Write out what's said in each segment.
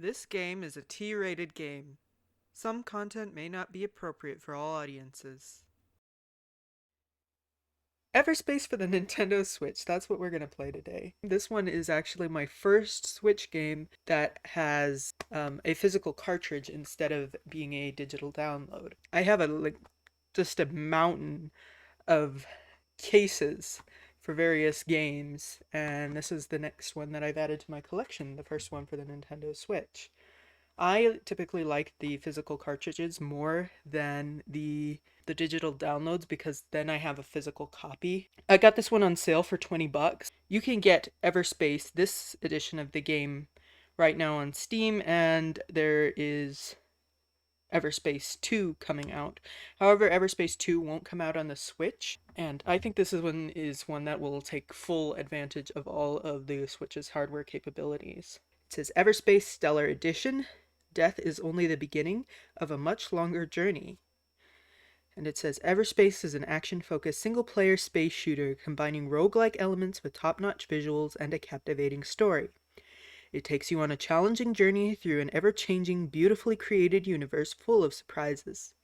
This game is a T-rated game. Some content may not be appropriate for all audiences. Everspace for the Nintendo Switch, that's what we're going to play today. This one is actually my first Switch game that has a physical cartridge instead of being a digital download. I have just a mountain of cases for various games, and this is the next one that I've added to my collection, the first one for the Nintendo Switch. I typically like the physical cartridges more than the digital downloads because then I have a physical copy. I got this one on sale for 20 bucks. You can get Everspace, this edition of the game, right now on Steam, and there is Everspace 2 coming out. However, Everspace 2 won't come out on the Switch, and I think this is one that will take full advantage of all of the Switch's hardware capabilities. It says Everspace Stellar Edition. Death is only the beginning of a much longer journey. And it says Everspace is an action-focused single-player space shooter combining roguelike elements with top-notch visuals and a captivating story. It takes you on a challenging journey through an ever-changing, beautifully created universe full of surprises.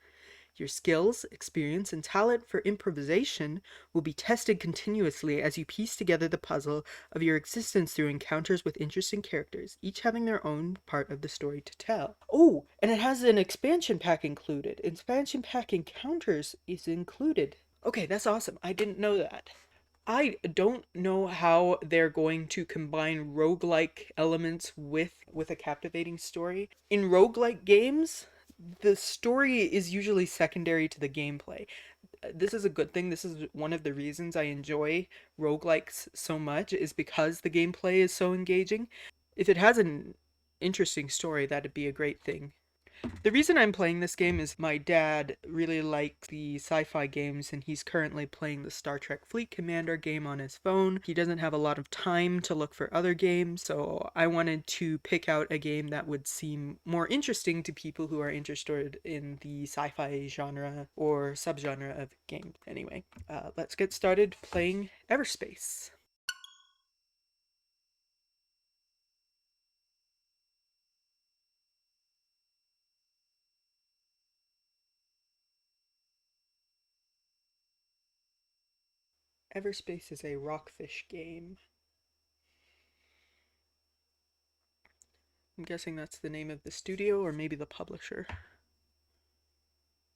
Your skills, experience, and talent for improvisation will be tested continuously as you piece together the puzzle of your existence through encounters with interesting characters, each having their own part of the story to tell. Oh, and it has an expansion pack included. Expansion pack Encounters is included. Okay, that's awesome. I didn't know that. I don't know how they're going to combine roguelike elements with a captivating story. In roguelike games, the story is usually secondary to the gameplay. This is a good thing. This is one of the reasons I enjoy roguelikes so much, is because the gameplay is so engaging. If it has an interesting story, that'd be a great thing. The reason I'm playing this game is my dad really likes the sci-fi games, and he's currently playing the Star Trek Fleet Commander game on his phone. He doesn't have a lot of time to look for other games, so I wanted to pick out a game that would seem more interesting to people who are interested in the sci-fi genre or subgenre of games. Anyway, let's get started playing Everspace. Everspace is a rockfish game. I'm guessing that's the name of the studio or maybe the publisher.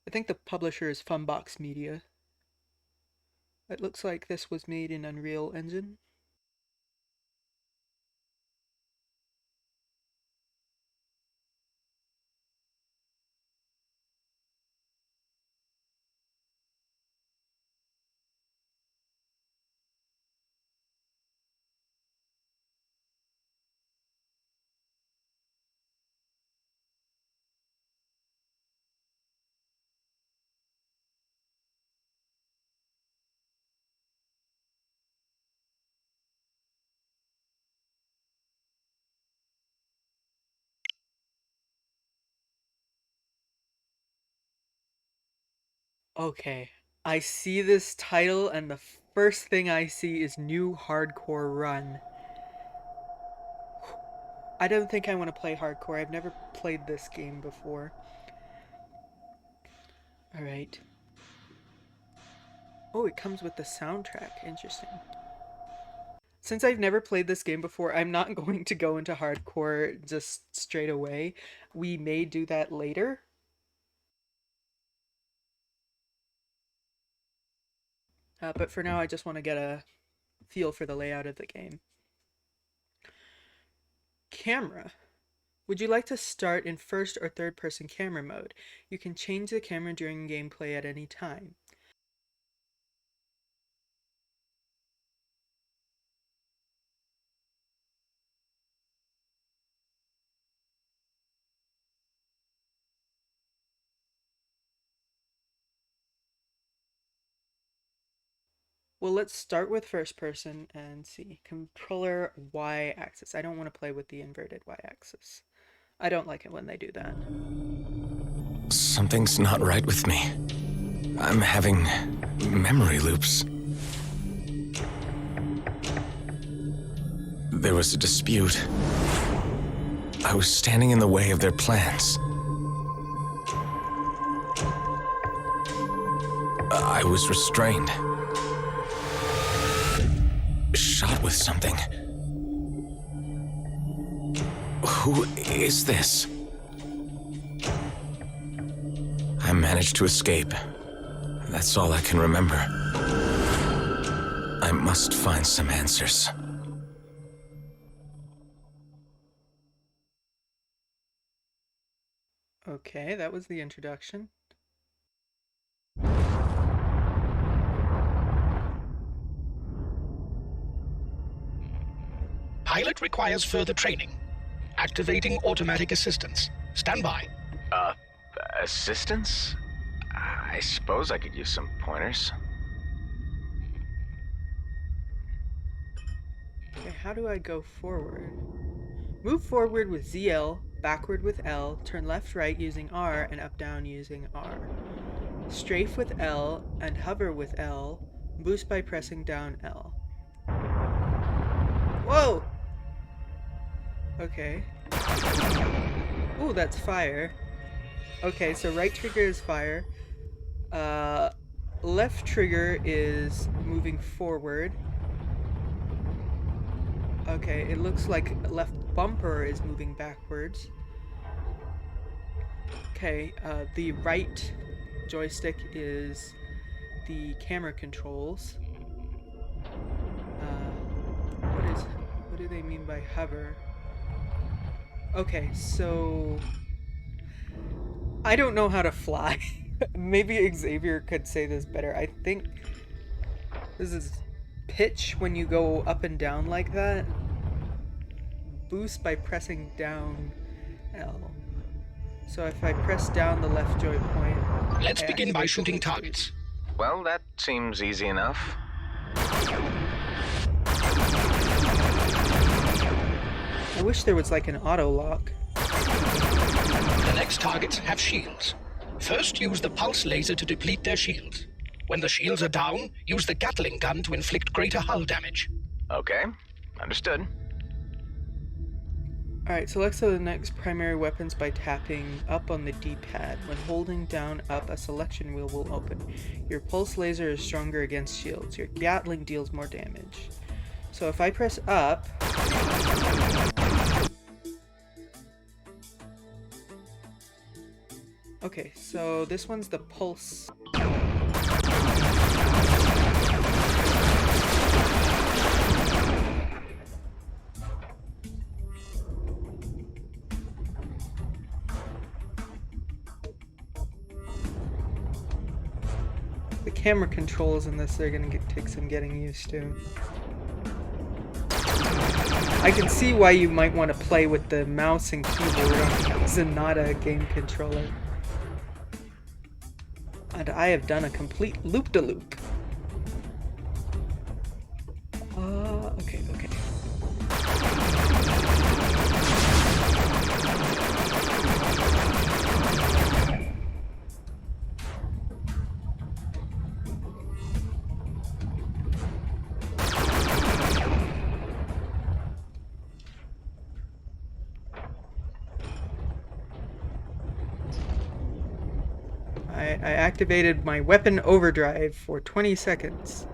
I think the publisher is Funbox Media. It looks like this was made in Unreal Engine. Okay, I see this title and the first thing I see is New Hardcore Run. I don't think I want to play hardcore. I've never played this game before. Alright. Oh, it comes with the soundtrack. Interesting. Since I've never played this game before, I'm not going to go into hardcore just straight away. We may do that later. But for now, I just want to get a feel for the layout of the game. Camera. Would you like to start in first or third person camera mode? You can change the camera during gameplay at any time. Well, let's start with first person and see. Controller Y-axis. I don't want to play with the inverted Y-axis. I don't like it when they do that. Something's not right with me. I'm having memory loops. There was a dispute. I was standing in the way of their plans. I was restrained. Shot with something. Who is this? I managed to escape. That's all I can remember. I must find some answers. Okay, that was the introduction. Pilot requires further training. Activating automatic assistance. Stand by. Assistance? I suppose I could use some pointers. Okay, how do I go forward? Move forward with ZL, backward with L, turn left right using R, and up down using R. Strafe with L and hover with L. Boost by pressing down L. Whoa! Okay. Ooh, that's fire. Okay, so right trigger is fire. Left trigger is moving forward. Okay, it looks like left bumper is moving backwards. Okay, the right joystick is the camera controls. What do they mean by hover? Okay, so I don't know how to fly. Maybe Xavier could say this better. I think this is pitch when you go up and down like that. Boost by pressing down L. So if I press down the left joy point... Let's begin by shooting targets. Well, that seems easy enough. I wish there was like an auto lock. The next targets have shields. First, use the pulse laser to deplete their shields. When the shields are down, use the Gatling gun to inflict greater hull damage. Okay, understood. Alright, select the next primary weapons by tapping up on the D-pad. When holding down up, a selection wheel will open. Your pulse laser is stronger against shields. Your Gatling deals more damage. So if I press up... Okay, so this one's the pulse. The camera controls in this, they're gonna take some getting used to. I can see why you might want to play with the mouse and keyboard on Zenata game controller. And I have done a complete loop-de-loop. Okay. I activated my weapon overdrive for 20 seconds.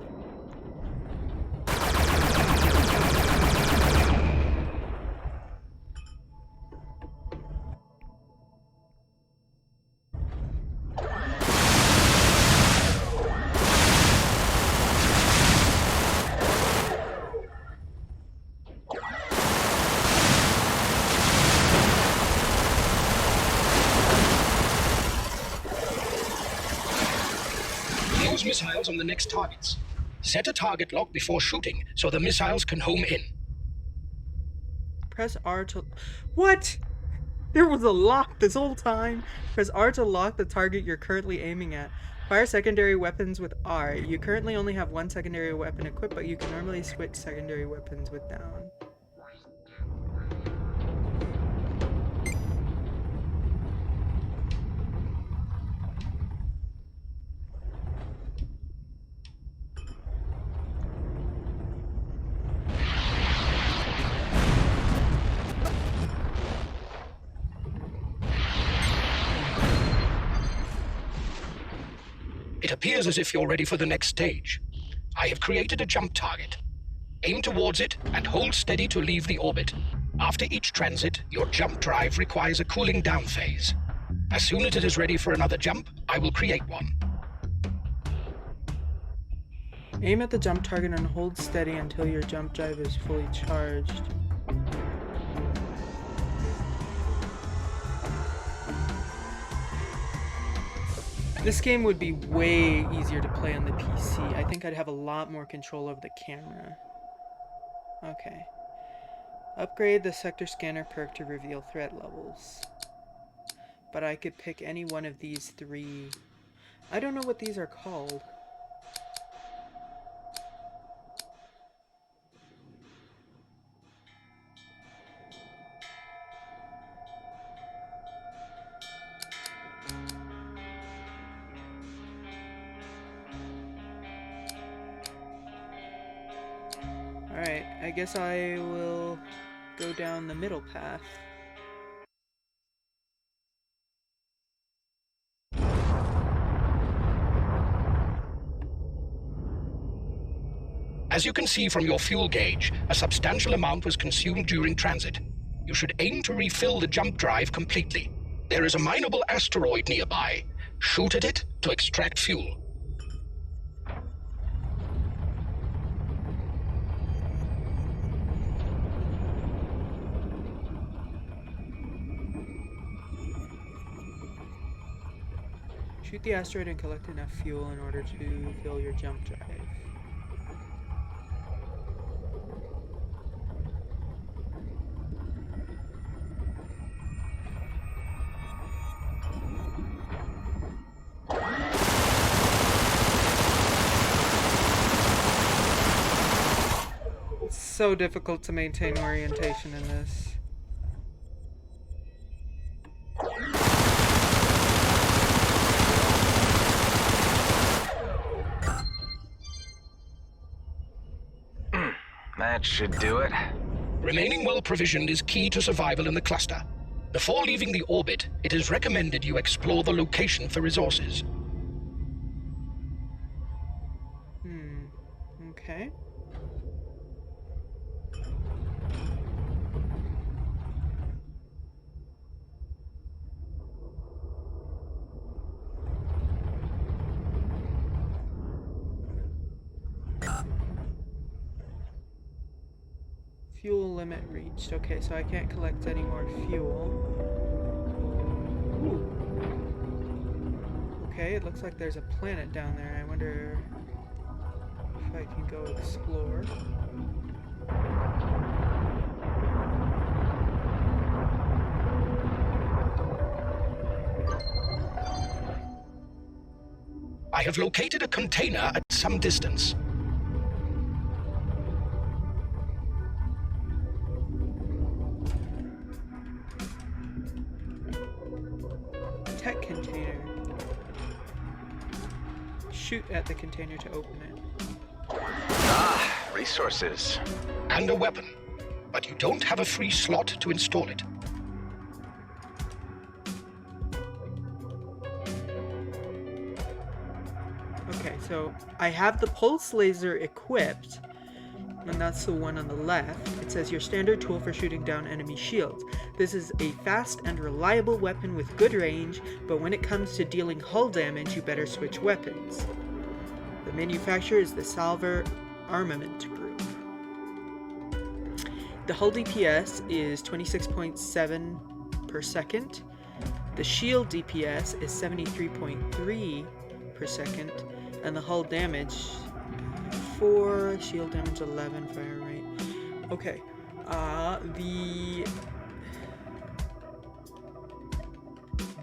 Use missiles on the next targets. Set a target lock before shooting so the missiles can home in. Press R to... What? There was a lock this whole time. Press R to lock the target you're currently aiming at. Fire secondary weapons with R. You currently only have one secondary weapon equipped, but you can normally switch secondary weapons with down. It appears as if you're ready for the next stage. I have created a jump target. Aim towards it and hold steady to leave the orbit. After each transit, your jump drive requires a cooling down phase. As soon as it is ready for another jump, I will create one. Aim at the jump target and hold steady until your jump drive is fully charged. This game would be way easier to play on the PC. I think I'd have a lot more control over the camera. Okay. Upgrade the sector scanner perk to reveal threat levels. But I could pick any one of these three. I don't know what these are called. Alright, I guess I will go down the middle path. As you can see from your fuel gauge, a substantial amount was consumed during transit. You should aim to refill the jump drive completely. There is a mineable asteroid nearby. Shoot at it to extract fuel. Shoot the asteroid and collect enough fuel in order to fill your jump drive. It's so difficult to maintain orientation in this. That should do it. Remaining well-provisioned is key to survival in the cluster. Before leaving the orbit, it is recommended you explore the location for resources. Okay. Fuel limit reached. Okay, so I can't collect any more fuel. Ooh. Okay, it looks like there's a planet down there. I wonder if I can go explore. I have located a container at some distance. Tech container. Shoot at the container to open it. Ah, resources. And a weapon. But you don't have a free slot to install it. Okay, so I have the pulse laser equipped, and that's the one on the left. It says your standard tool for shooting down enemy shields. This is a fast and reliable weapon with good range, but when it comes to dealing hull damage, you better switch weapons. The manufacturer is the Salver Armament Group. The hull DPS is 26.7 per second. The shield DPS is 73.3 per second, and the hull damage 4, shield damage 11, fire rate. Okay, the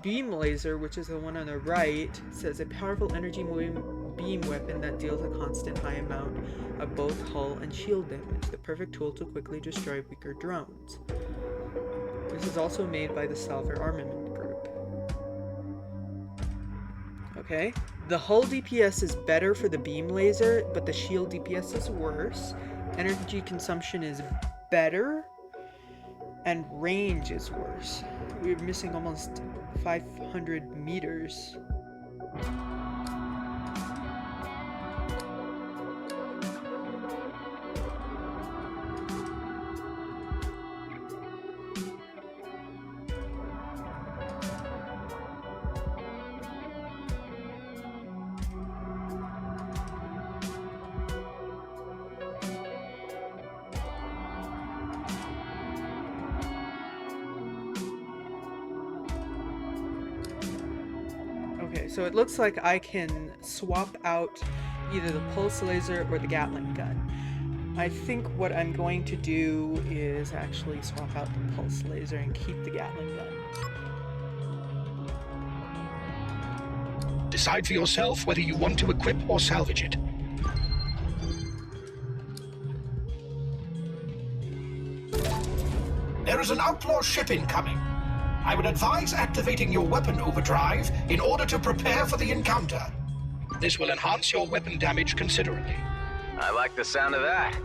beam laser, which is the one on the right, says a powerful energy beam weapon that deals a constant high amount of both hull and shield damage. The perfect tool to quickly destroy weaker drones. This is also made by the Salver Armament Group. Okay, the hull DPS is better for the beam laser, but the shield DPS is worse. Energy consumption is better, and range is worse. We're missing almost 500 meters. Okay, so it looks like I can swap out either the pulse laser or the Gatling gun. I think what I'm going to do is actually swap out the pulse laser and keep the Gatling gun. Decide for yourself whether you want to equip or salvage it. There is an outlaw ship incoming. I would advise activating your weapon overdrive in order to prepare for the encounter. This will enhance your weapon damage considerably. I like the sound of that.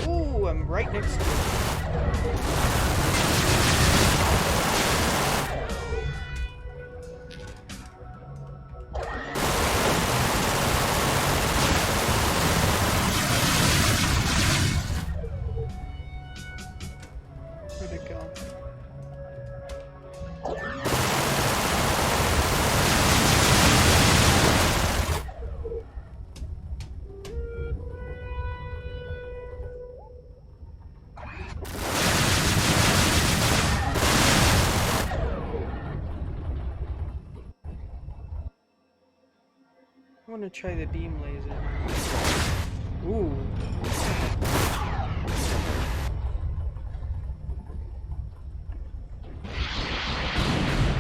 Ooh, I'm right next to it. Where'd it go? I want to try the beam laser. Ooh.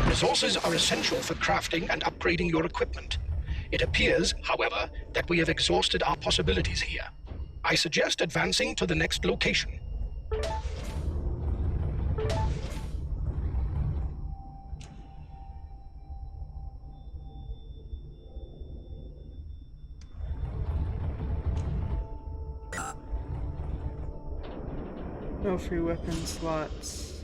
Resources are essential for crafting and upgrading your equipment. It appears, however, that we have exhausted our possibilities here. I suggest advancing to the next location. No free weapon slots.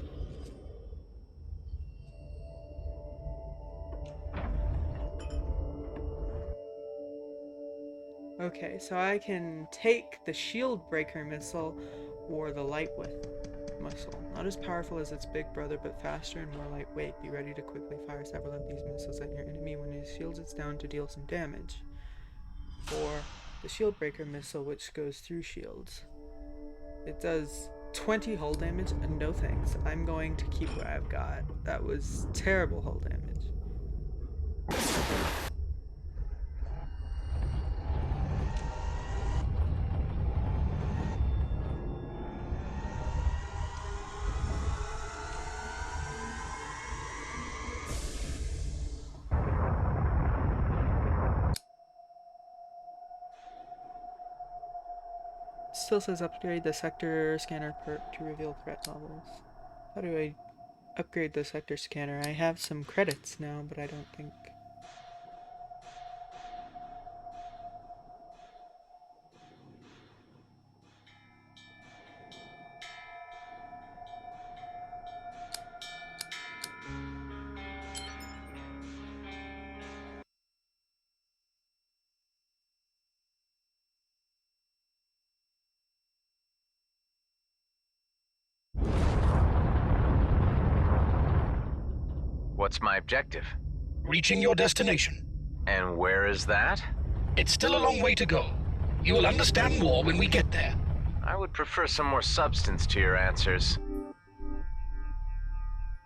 Okay, so I can take the shield breaker missile or the lightweight missile. Not as powerful as its big brother, but faster and more lightweight. Be ready to quickly fire several of these missiles at your enemy when his shields it's down to deal some damage. Or the shield breaker missile, which goes through shields. It does 20 hull damage, and no thanks. I'm going to keep what I've got. That was terrible hull damage. Still says upgrade the sector scanner perk to reveal threat levels. How do I upgrade the sector scanner? I have some credits now, but I don't think... What's my objective? Reaching your destination. And where is that? It's still a long way to go. You will understand more when we get there. I would prefer some more substance to your answers.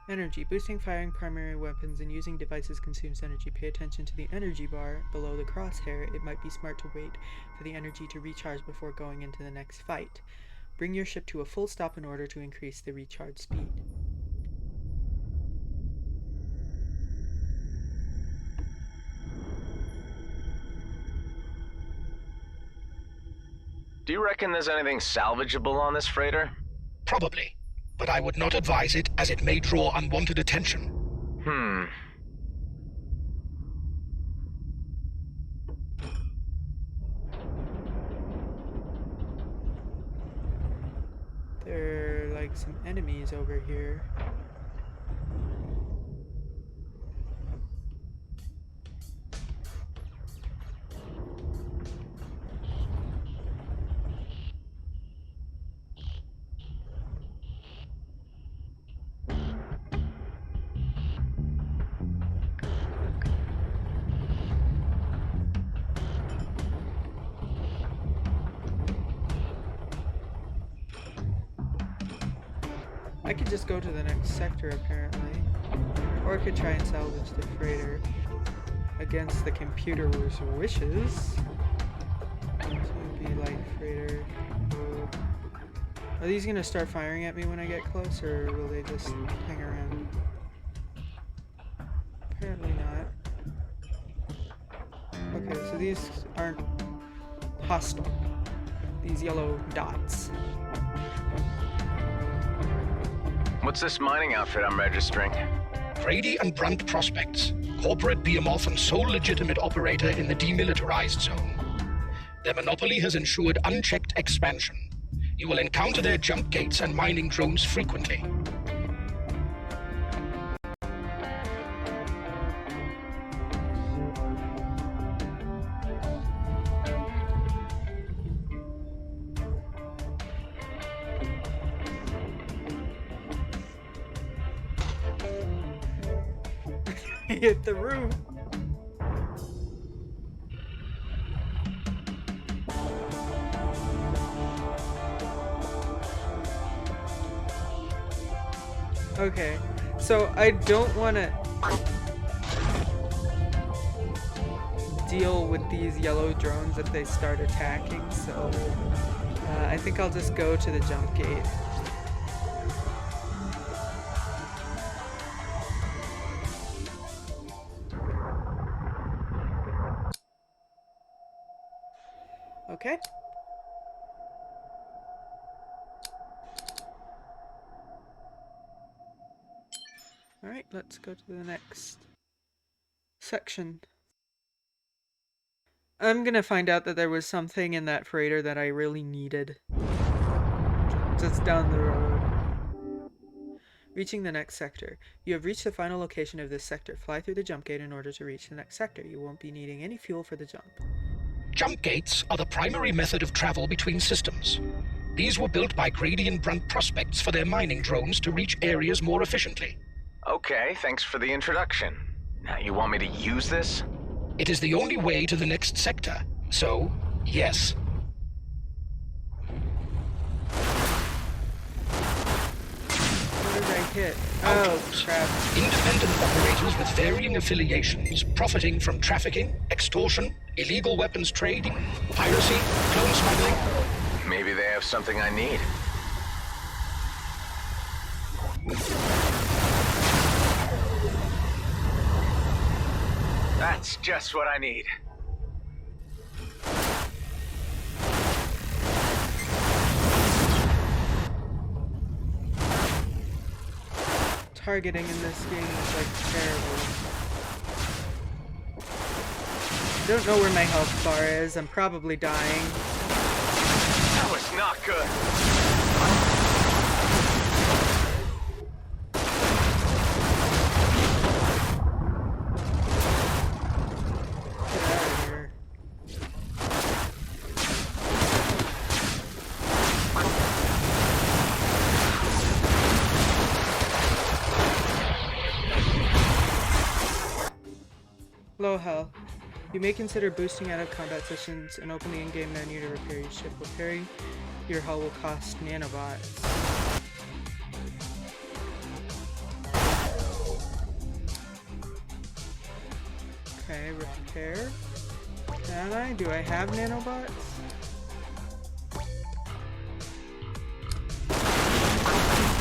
Energy. Boosting firing primary weapons and using devices consumes energy. Pay attention to the energy bar below the crosshair. It might be smart to wait for the energy to recharge before going into the next fight. Bring your ship to a full stop in order to increase the recharge speed. Do you reckon there's anything salvageable on this freighter? Probably. But I would not advise it, as it may draw unwanted attention. There are like some enemies over here. I could just go to the next sector, apparently. Or I could try and salvage the freighter against the computer's wishes. To be light freighter. Are these gonna start firing at me when I get close, or will they just hang around? Apparently not. Okay, so these aren't hostile. These yellow dots. What's this mining outfit I'm registering? Grady and Brunt Prospects, corporate behemoth and sole legitimate operator in the demilitarized zone. Their monopoly has ensured unchecked expansion. You will encounter their jump gates and mining drones frequently. Hit the roof. Okay, so I don't want to deal with these yellow drones if they start attacking, so I think I'll just go to the jump gate. Okay. Alright, let's go to the next section. I'm gonna find out that there was something in that freighter that I really needed. Just down the road. Reaching the next sector. You have reached the final location of this sector. Fly through the jump gate in order to reach the next sector. You won't be needing any fuel for the jump. Jump gates are the primary method of travel between systems. These were built by Grady and Brunt Prospects for their mining drones to reach areas more efficiently. Okay, thanks for the introduction. Now you want me to use this? It is the only way to the next sector, so, yes. What did I hit? Oh, crap. Independent operators with varying affiliations, profiting from trafficking, extortion, illegal weapons trading, piracy, clone smuggling. Maybe they have something I need. That's just what I need. Targeting in this game is like terrible. I don't know where my health bar is. I'm probably dying. That was not good. Get out of here. Low health. You may consider boosting out of combat sessions and open the in-game menu to repair your ship. Repairing your hull will cost nanobots. Okay, repair. Can I? Do I have nanobots?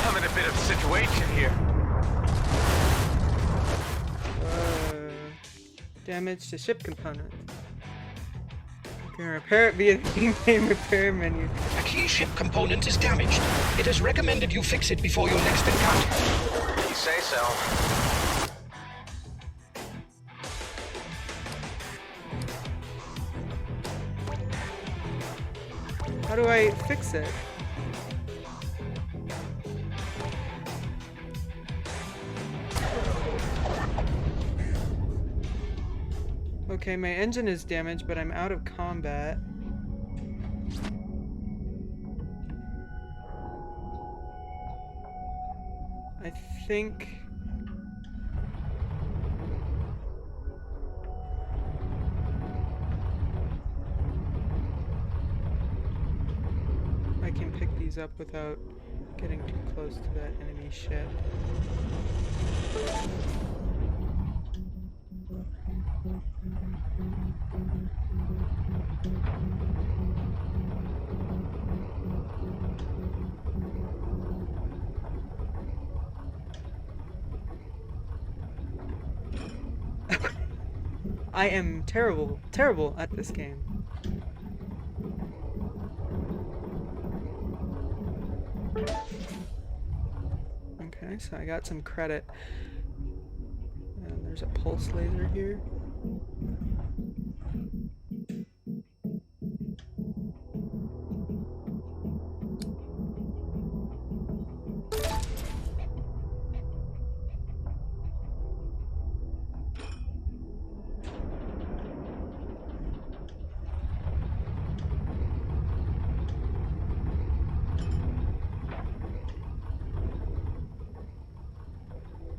I'm in a bit of a situation here. Damage to ship component. You can repair it via the in-game repair menu. A key ship component is damaged. It is recommended you fix it before your next encounter. You say so. How do I fix it? Okay, my engine is damaged, but I'm out of combat. I think... I can pick these up without getting too close to that enemy ship. I am terrible, terrible at this game. Okay, so I got some credit. And there's a pulse laser here.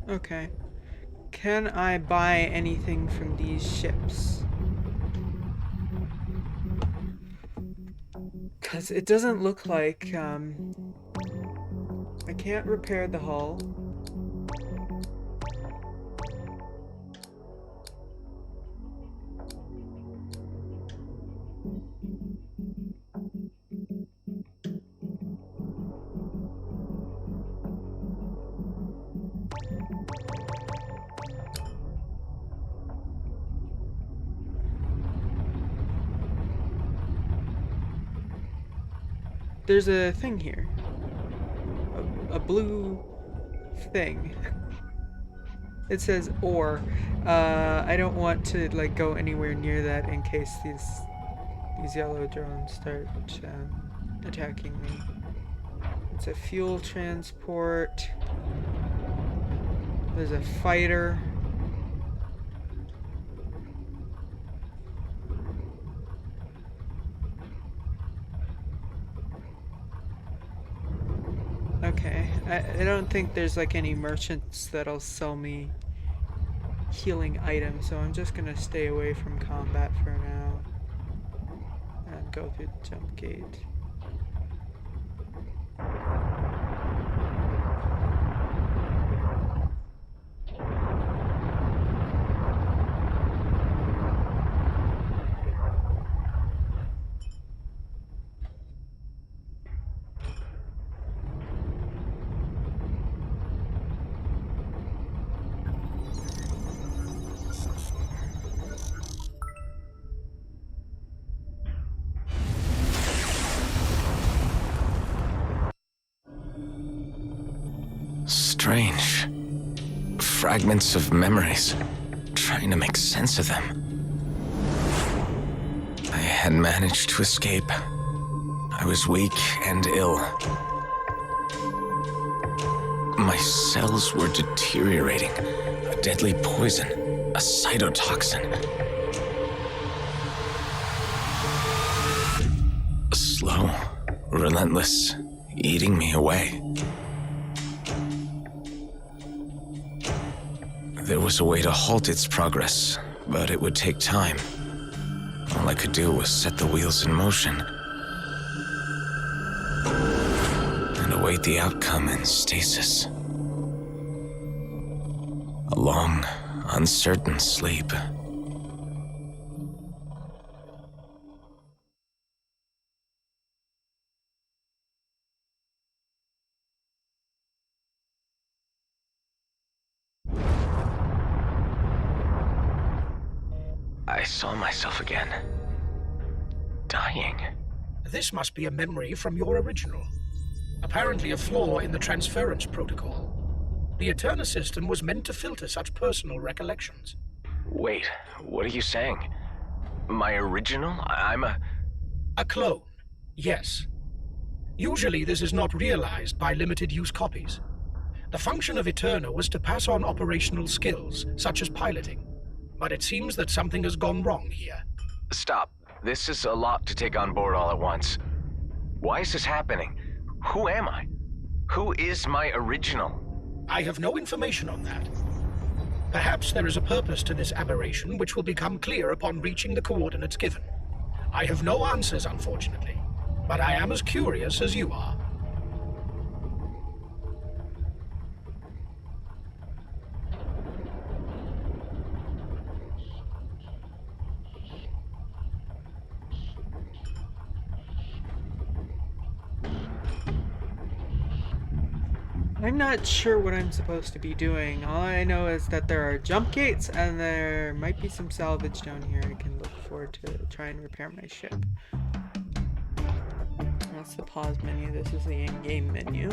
Okay. Can I buy anything from these ships? Because it doesn't look like, I can't repair the hull. There's a thing here. A blue thing. It says ore. I don't want to like go anywhere near that in case these yellow drones start attacking me. It's a fuel transport. There's a fighter. Okay, I don't think there's like any merchants that'll sell me healing items, so I'm just gonna stay away from combat for now and go through the jump gate. Strange. Fragments of memories. Trying to make sense of them. I had managed to escape. I was weak and ill. My cells were deteriorating. A deadly poison. A cytotoxin. Slow, relentless, eating me away. There was a way to halt its progress, but it would take time. All I could do was set the wheels in motion and await the outcome in stasis. A long, uncertain sleep. I saw myself again. Dying. This must be a memory from your original. Apparently a flaw in the transference protocol. The Eterna system was meant to filter such personal recollections. Wait, what are you saying? My original? I'm a... A clone, yes. Usually this is not realized by limited-use copies. The function of Eterna was to pass on operational skills, such as piloting. But it seems that something has gone wrong here. Stop. This is a lot to take on board all at once. Why is this happening? Who am I? Who is my original? I have no information on that. Perhaps there is a purpose to this aberration which will become clear upon reaching the coordinates given. I have no answers, unfortunately, but I am as curious as you are. I'm not sure what I'm supposed to be doing. All I know is that there are jump gates and there might be some salvage down here I can look for to try and repair my ship. That's the pause menu. This is the in-game menu.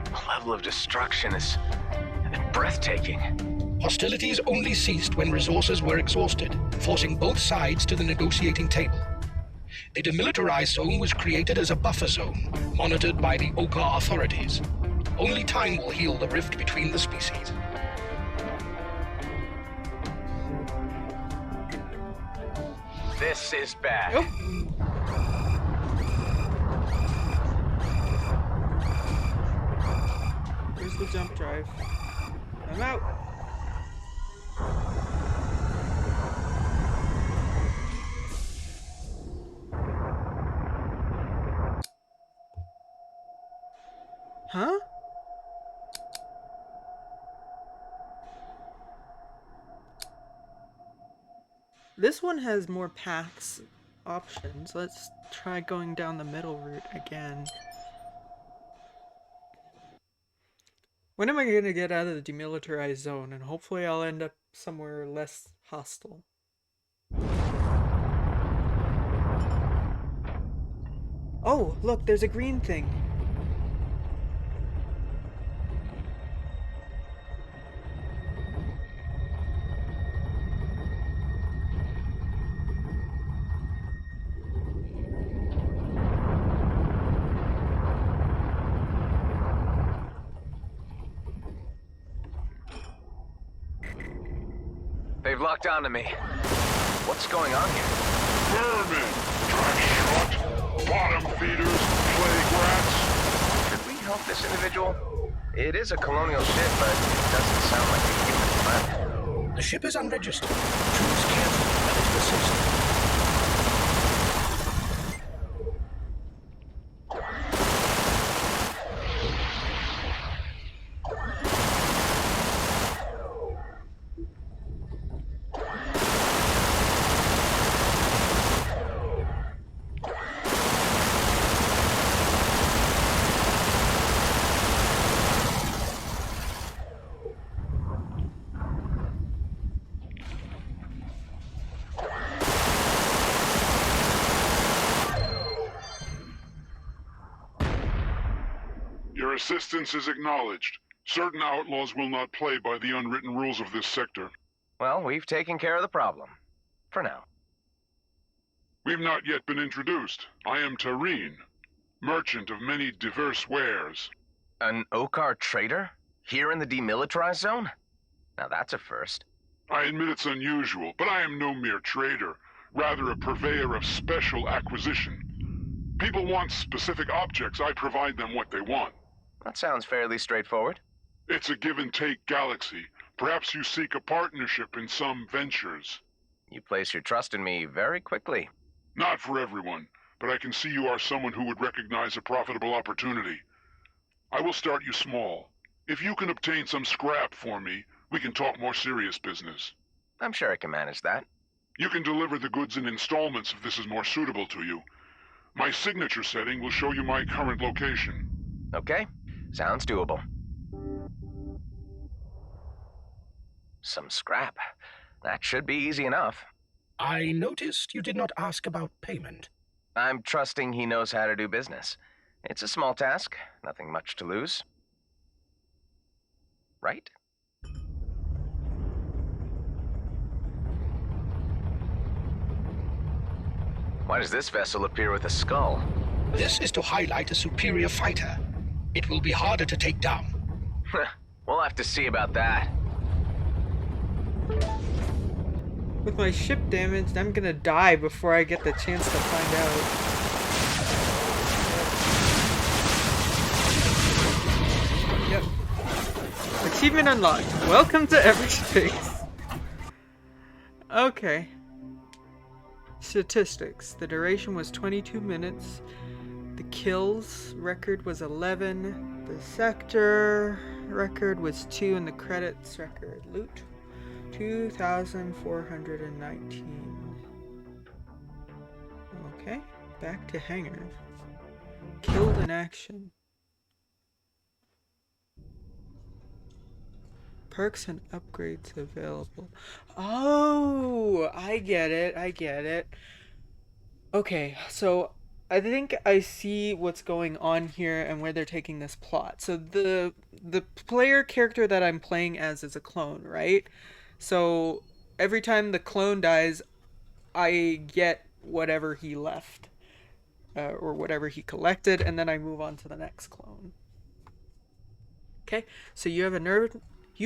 The level of destruction is breathtaking. Hostilities only ceased when resources were exhausted, forcing both sides to the negotiating table. The demilitarized zone was created as a buffer zone, monitored by the Okar authorities. Only time will heal the rift between the species. This is bad. Oh. Where's the jump drive? I'm out. Huh? This one has more paths options. Let's try going down the middle route again. When am I going to get out of the demilitarized zone? And hopefully I'll end up somewhere less hostile. Oh, look, there's a green thing. They've locked onto me. What's going on here? Vermin! Trash shot! Bottom feeders! Plague rats! Should we help this individual? It is a colonial ship, but it doesn't sound like a human threat. The ship is unregistered. Choose carefully whether to assist. Your assistance is acknowledged. Certain outlaws will not play by the unwritten rules of this sector. Well, we've taken care of the problem. For now. We've not yet been introduced. I am Tareen, merchant of many diverse wares. An Okar trader? Here in the demilitarized zone? Now that's a first. I admit it's unusual, but I am no mere trader, rather a purveyor of special acquisition. People want specific objects, I provide them what they want. That sounds fairly straightforward. It's a give-and-take galaxy. Perhaps you seek a partnership in some ventures. You place your trust in me very quickly. Not for everyone, but I can see you are someone who would recognize a profitable opportunity. I will start you small. If you can obtain some scrap for me, we can talk more serious business. I'm sure I can manage that. You can deliver the goods in installments if this is more suitable to you. My signature setting will show you my current location. Okay, sounds doable. Some scrap. That should be easy enough. I noticed you did not ask about payment. I'm trusting he knows how to do business. It's a small task, nothing much to lose. Right? Why does this vessel appear with a skull? This is to highlight a superior fighter. It will be harder to take down. We'll have to see about that. With my ship damaged, I'm gonna die before I get the chance to find out. Yep. Achievement unlocked. Welcome to Everspace. Okay. Statistics. The duration was 22 minutes. The kills record was 11. The sector record was 2, and the credits record loot 2,419. Okay, back to hangar. Killed in action. Perks and upgrades available. Oh, I get it. Okay, so I think I see what's going on here and where they're taking this plot. So the player character that I'm playing as is a clone, right? So every time the clone dies, I get whatever he left, or whatever he collected, and then I move on to the next clone. Okay, so you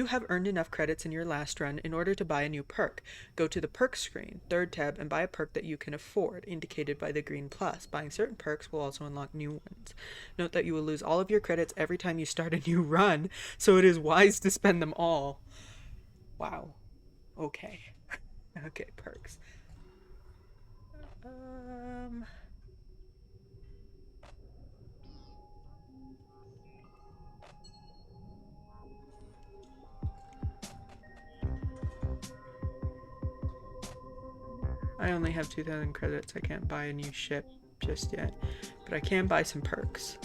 have earned enough credits in your last run in order to buy a new perk. Go to the perk screen, third tab, and buy a perk that you can afford, indicated by the green plus. Buying certain perks will also unlock new ones. Note that you will lose all of your credits every time you start a new run, so it is wise to spend them all. Wow. Okay. Okay, perks. I only have 2,000 credits. I can't buy a new ship just yet, but I can buy some perks.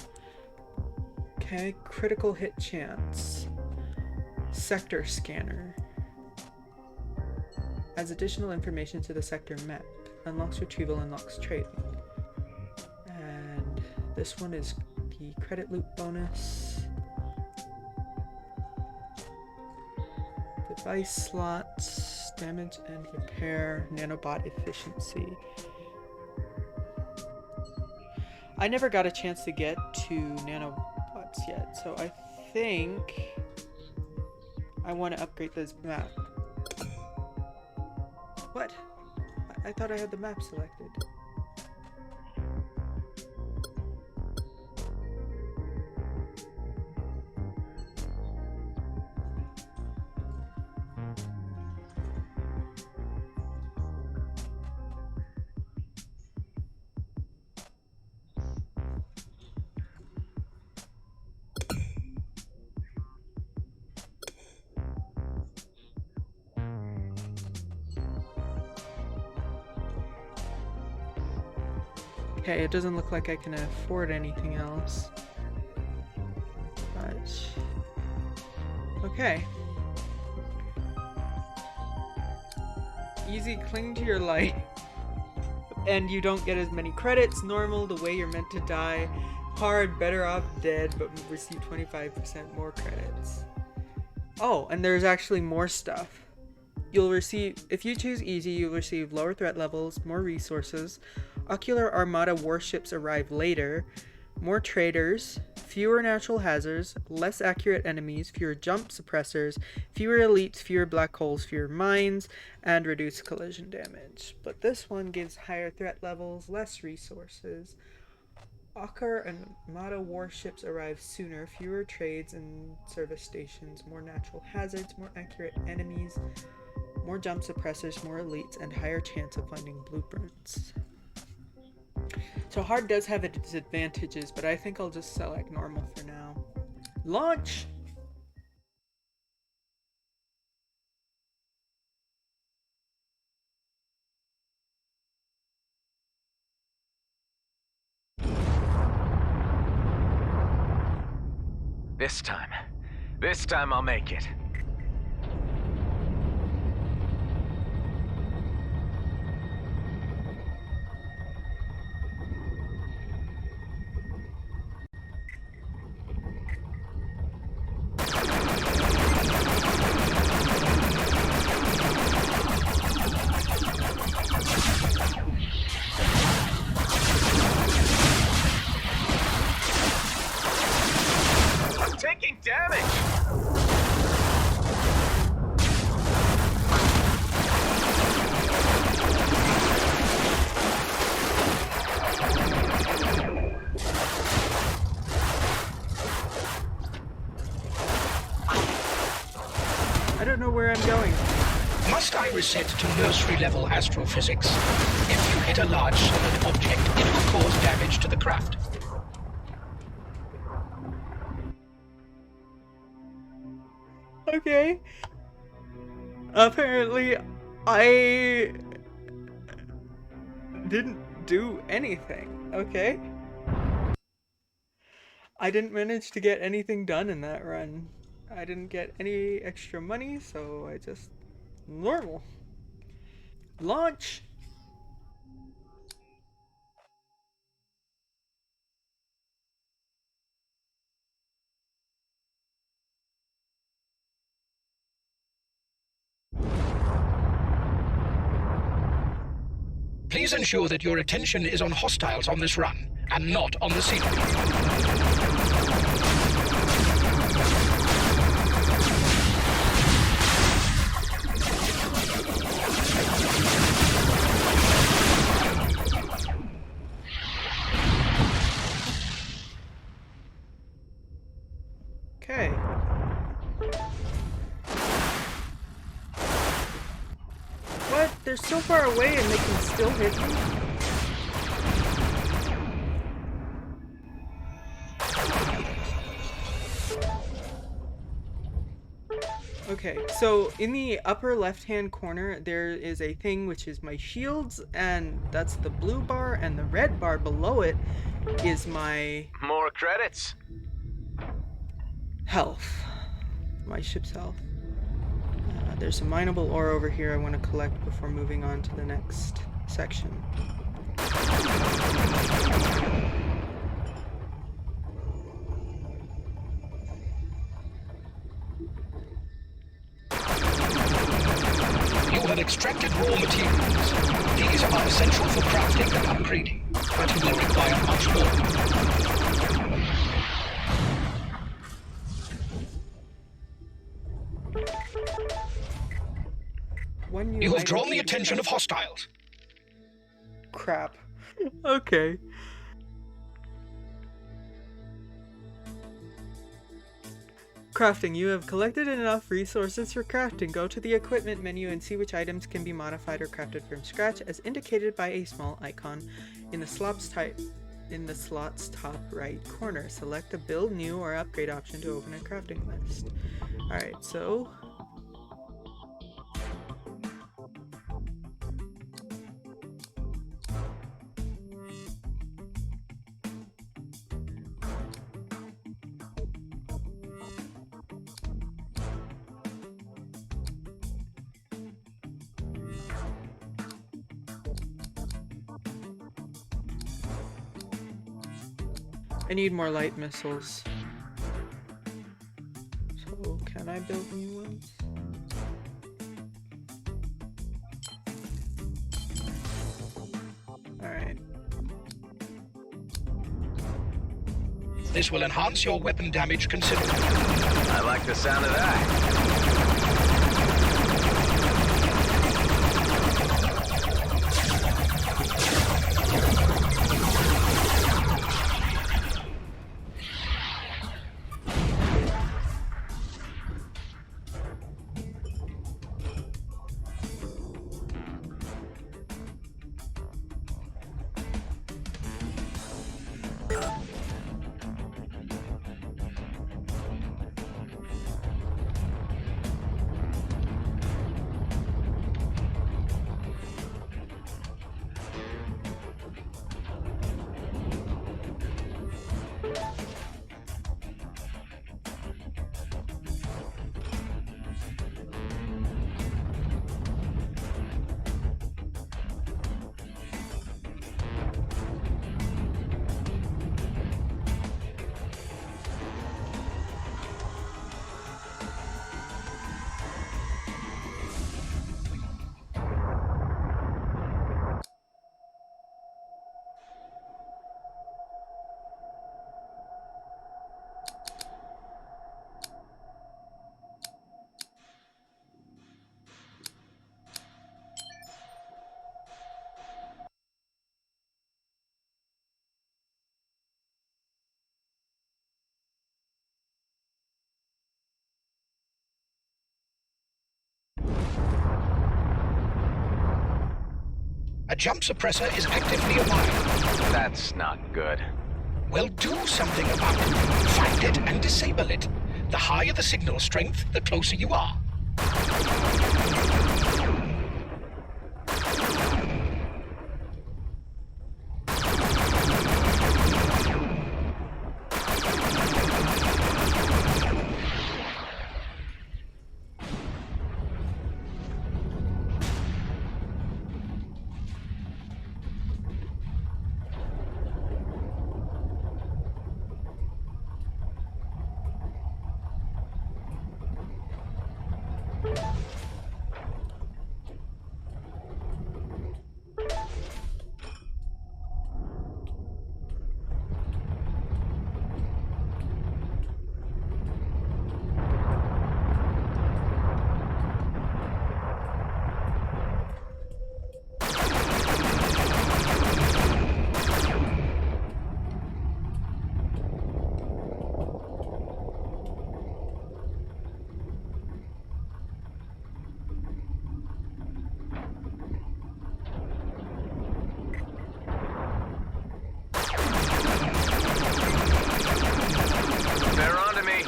Okay, critical hit chance. Sector scanner. Adds additional information to the sector map. Unlocks retrieval, unlocks trading. And this one is the credit loot bonus. Device slots, damage and repair, nanobot efficiency. I never got a chance to get to nanobots yet, so I think I want to upgrade this map. What? I thought I had the map selected. Okay, it doesn't look like I can afford anything else. But okay. Easy, cling to your light. And you don't get as many credits. Normal, the way you're meant to die. Hard, better off dead, but receive 25% more credits. Oh, and there's actually more stuff. You'll receive, if you choose easy, you'll receive lower threat levels, more resources. Ocular Armada warships arrive later. More traders, fewer natural hazards, less accurate enemies, fewer jump suppressors, fewer elites, fewer black holes, fewer mines, and reduced collision damage. But this one gives higher threat levels, less resources. Ocular Armada warships arrive sooner, fewer trades and service stations, more natural hazards, more accurate enemies, more jump suppressors, more elites, and higher chance of finding blueprints. So hard does have its advantages, but I think I'll just select normal for now. Launch! This time I'll make it. Taking damage! Must I reset to nursery-level astrophysics? If you hit a large solid object, it will cause damage to the craft. Okay. Apparently, I didn't do anything. Okay. I didn't manage to get anything done in that run. I didn't get any extra money, so I just... normal. Launch! Please ensure that your attention is on hostiles on this run, and not on the scenery. Okay. What? They're so far away and they can still hit me? Okay, so in the upper left-hand corner, there is a thing which is my shields, and that's the blue bar, and the red bar below it is my More credits. health. My ship's health. There's some mineable ore over here I want to collect before moving on to the next section. You have extracted raw materials. These are essential for crafting and upgrading, but you will require much more. You have drawn the attention of hostiles. Crap. Okay. Crafting. You have collected enough resources for crafting. Go to the equipment menu and see which items can be modified or crafted from scratch as indicated by a small icon in the slot's top right corner. Select the build new or upgrade option to open a crafting list. Alright, so I need more light missiles. So, can I build new ones? Alright. This will enhance your weapon damage considerably. I like the sound of that. A jump suppressor is active nearby. That's not good. Well, do something about it. Find it and disable it. The higher the signal strength, the closer you are. They're onto me.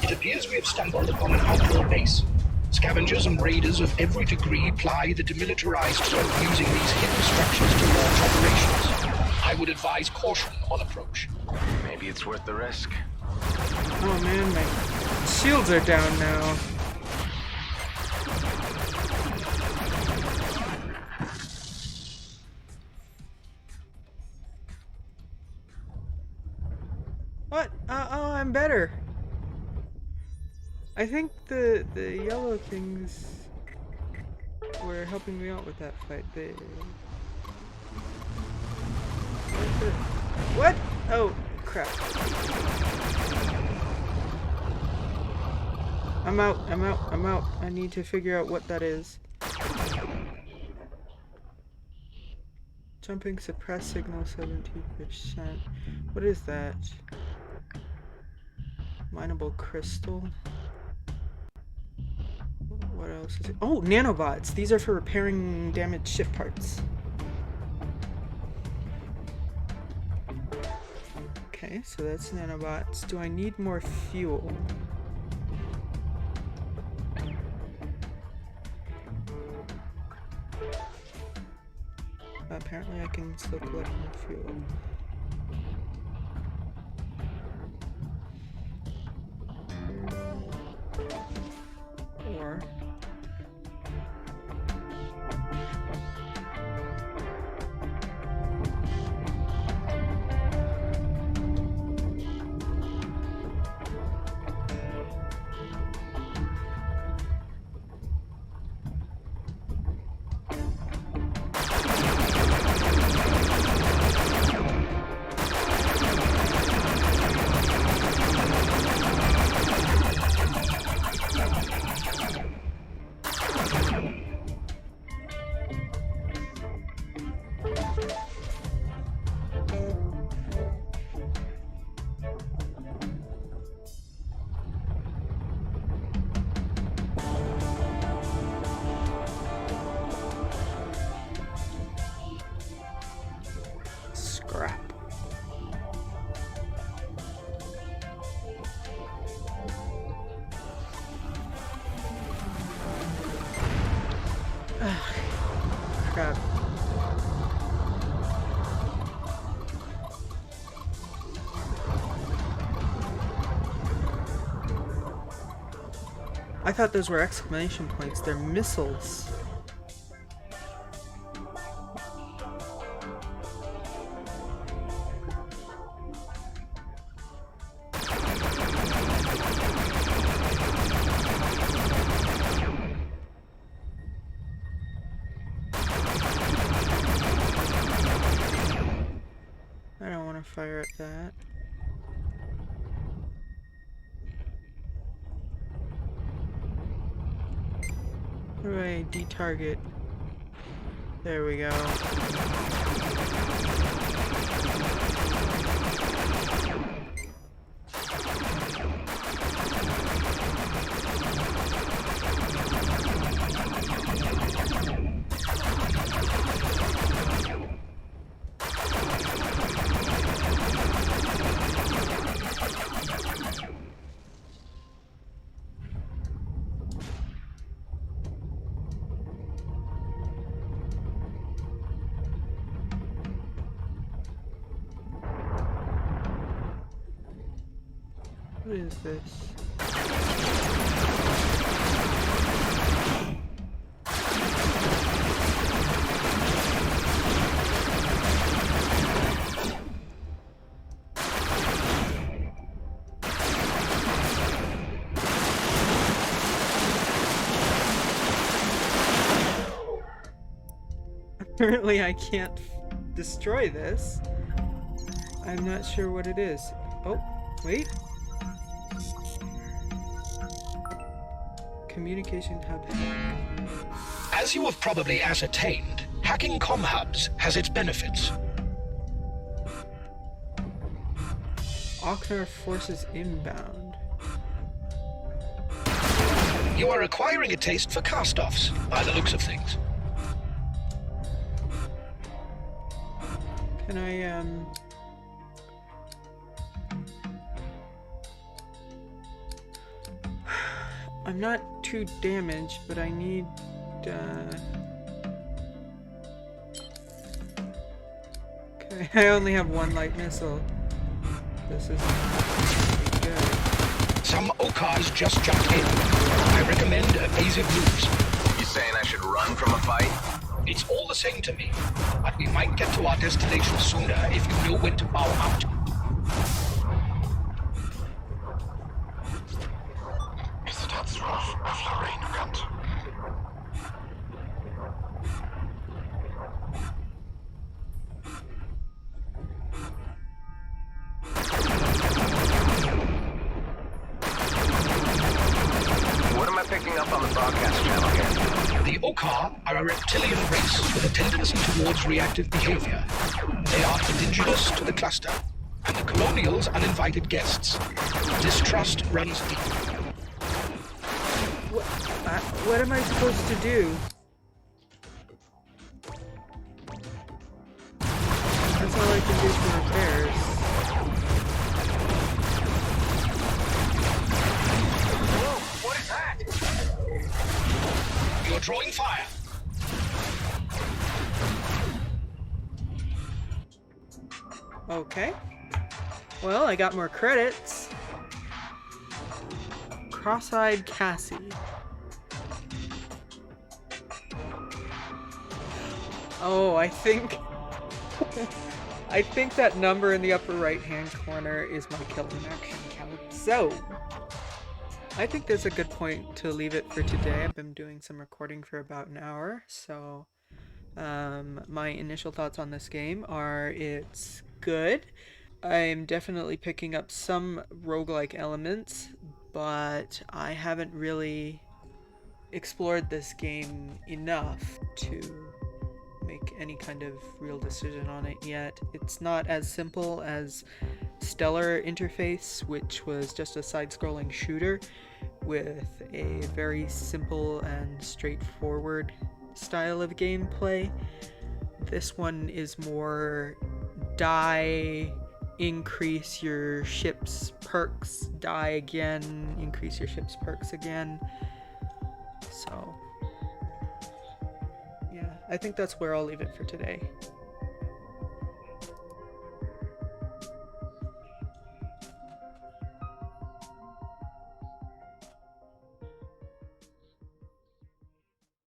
It appears we have stumbled upon an outlaw base. Scavengers and raiders of every degree ply the demilitarized term using these hidden structures to launch operations. I would advise caution on approach. Maybe it's worth the risk. Oh man, my shields are down now. What? Oh, I'm better. I think the yellow things were helping me out with that fight. What? Oh, crap. I'm out. I need to figure out what that is. Jumping suppress signal 70%. What is that? Mineable crystal. What else is it? Oh, nanobots. These are for repairing damaged ship parts. Okay, so that's nanobots. Do I need more fuel? Apparently I can still collect more fuel. Or scrap. Ugh, crap. I thought those were exclamation points. They're missiles. I don't want to fire at that. How do I detarget? There we go. What is this? Apparently I can't destroy this. I'm not sure what it is. Oh, wait. Communication hub hack. As you have probably ascertained, hacking comm hubs has its benefits. Ochner forces inbound. You are acquiring a taste for cast-offs, by the looks of things. Can I, I'm not too damaged, but I need, Okay, I only have one light missile. This is not good. Some Okars just jumped in. I recommend evasive moves. You saying I should run from a fight? It's all the same to me, but we might get to our destination sooner if you know when to bow out. Is it als Rouge of Lorraine kant? What am I picking up on the broadcast channel here? The Okar are a reptilian race with a tendency towards reactive behavior. They are indigenous to the cluster, and the colonials uninvited guests. Distrust runs deep. What am I supposed to do? That's all I can do for repairs. Whoa, what is that? You're drawing fire. Okay. Well, I got more credits. Cross-eyed Cassie. Oh, I think... I think that number in the upper right-hand corner is my kill in action count. So, I think that's a good point to leave it for today. I've been doing some recording for about an hour, so... my initial thoughts on this game are it's good. I'm definitely picking up some roguelike elements, but I haven't really explored this game enough to make any kind of real decision on it yet. It's not as simple as Stellar Interface, which was just a side-scrolling shooter with a very simple and straightforward style of gameplay. This one is more die, increase your ship's perks, die again, increase your ship's perks again. So, yeah, I think that's where I'll leave it for today.